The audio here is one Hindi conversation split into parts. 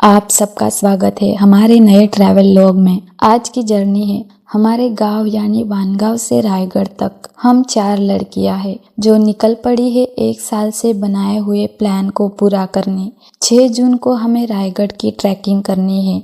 आप सबका स्वागत है हमारे नए ट्रैवल लॉग में। आज की जर्नी है हमारे गांव यानी वानगांव से रायगढ़ तक। हम 4 लड़कियां हैं जो निकल पड़ी है 1 साल से बनाए हुए प्लान को पूरा करने। 6 जून को हमें रायगढ़ की ट्रैकिंग करनी है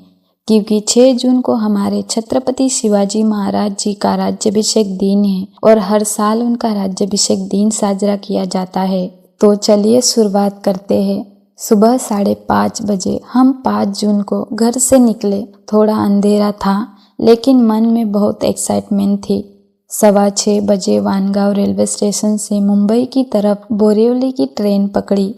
क्योंकि 6 जून को हमारे छत्रपति शिवाजी महाराज जी का राज्याभिषेक दिन है और हर साल उनका राज्याभिषेक दिन साजरा किया जाता है। तो चलिए शुरुआत करते हैं। सुबह 5:30 बजे हम 5 जून को घर से निकले। थोड़ा अंधेरा था लेकिन मन में बहुत एक्साइटमेंट थी। 6:15 बजे वानगांव रेलवे स्टेशन से मुंबई की तरफ बोरिवली की ट्रेन पकड़ी।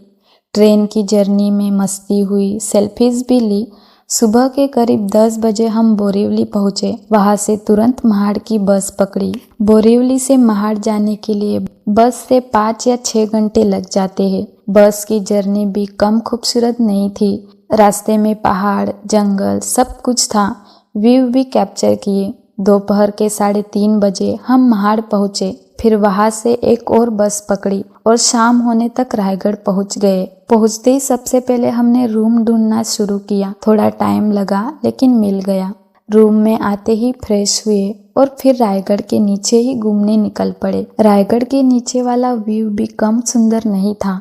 ट्रेन की जर्नी में मस्ती हुई, सेल्फीज भी ली। सुबह के करीब 10 बजे हम बोरिवली पहुंचे। वहां से तुरंत महाड़ की बस पकड़ी। बोरिवली से महाड़ जाने के लिए बस से 5 या 6 घंटे लग जाते हैं। बस की जर्नी भी कम खूबसूरत नहीं थी। रास्ते में पहाड़, जंगल सब कुछ था। व्यू भी कैप्चर किए। दोपहर के 3:30 बजे हम महाड़ पहुंचे। फिर वहां से एक और बस पकड़ी और शाम होने तक रायगढ़ पहुंच गए। पहुंचते ही सबसे पहले हमने रूम ढूंढना शुरू किया। थोड़ा टाइम लगा लेकिन मिल गया। रूम में आते ही फ्रेश हुए और फिर रायगढ़ के नीचे ही घूमने निकल पड़े। रायगढ़ के नीचे वाला व्यू भी कम सुंदर नहीं था।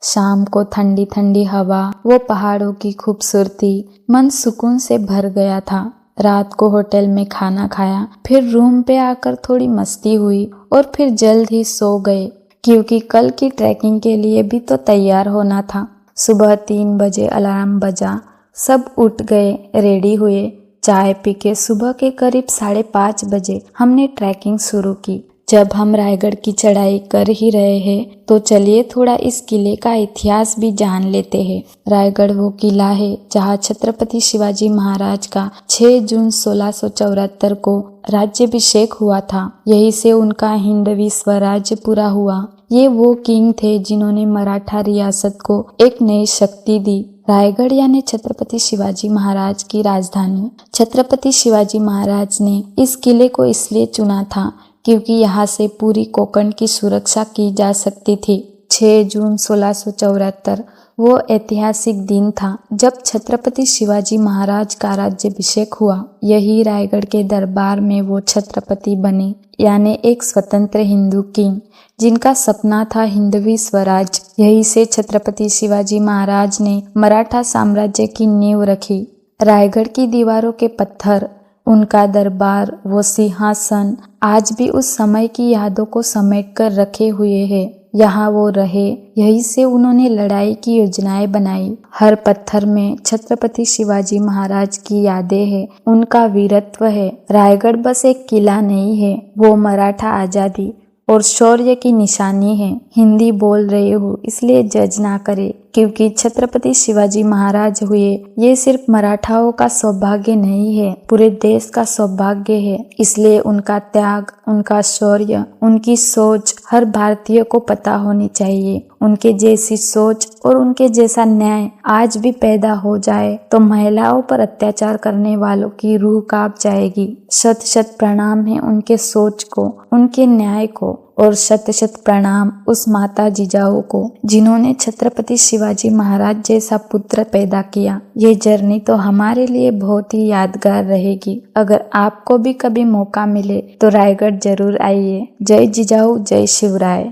शाम को ठंडी ठंडी हवा, वो पहाड़ों की खूबसूरती, मन सुकून से भर गया था। रात को होटल में खाना खाया, फिर रूम पे आकर थोड़ी मस्ती हुई और फिर जल्द ही सो गए क्योंकि कल की ट्रैकिंग के लिए भी तो तैयार होना था। सुबह 3 बजे अलार्म बजा। सब उठ गए, रेडी हुए। चाय पी के सुबह के करीब 5:30 बजे हमने ट्रैकिंग शुरू की। जब हम रायगढ़ की चढ़ाई कर ही रहे हैं तो चलिए थोड़ा इस किले का इतिहास भी जान लेते हैं। रायगढ़ वो किला है जहाँ छत्रपति शिवाजी महाराज का 6 जून 1674 को राज्याभिषेक हुआ था। यही से उनका हिंदवी स्वराज्य पूरा हुआ। ये वो किंग थे जिन्होंने मराठा रियासत को एक नई शक्ति दी। रायगढ़ यानी छत्रपति शिवाजी महाराज की राजधानी। छत्रपति शिवाजी महाराज ने इस किले को इसलिए चुना था क्योंकि यहाँ से पूरी कोंकण की सुरक्षा की जा सकती थी। 6 जून 1674 वो ऐतिहासिक दिन था जब छत्रपति शिवाजी महाराज का राज्याभिषेक हुआ। यही रायगढ़ के दरबार में वो छत्रपति बने, यानी एक स्वतंत्र हिंदू किंग जिनका सपना था हिंदवी स्वराज। यही से छत्रपति शिवाजी महाराज ने मराठा साम्राज्य की नींव रखी। रायगढ़ की दीवारों के पत्थर, उनका दरबार, वो सिंहासन आज भी उस समय की यादों को समेट कर रखे हुए हैं। यहाँ वो रहे, यही से उन्होंने लड़ाई की योजनाएं बनाई। हर पत्थर में छत्रपति शिवाजी महाराज की यादें हैं, उनका वीरत्व है। रायगढ़ बस एक किला नहीं है, वो मराठा आजादी और शौर्य की निशानी है। हिंदी बोल रहे हो इसलिए जज ना करे क्योंकि छत्रपति शिवाजी महाराज हुए ये सिर्फ मराठाओं का सौभाग्य नहीं है, पूरे देश का सौभाग्य है। इसलिए उनका त्याग, उनका शौर्य, उनकी सोच हर भारतीय को पता होनी चाहिए। उनके जैसी सोच और उनके जैसा न्याय आज भी पैदा हो जाए तो महिलाओं पर अत्याचार करने वालों की रूह कांप जाएगी। शत शत प्रणाम है उनके सोच को, उनके न्याय को, और शत शत प्रणाम उस माता जिजाऊ को जिन्होंने छत्रपति शिवाजी महाराज जैसा पुत्र पैदा किया। ये जर्नी तो हमारे लिए बहुत ही यादगार रहेगी। अगर आपको भी कभी मौका मिले तो रायगढ़ जरूर आइए। जय जिजाऊ, जय शिवराय।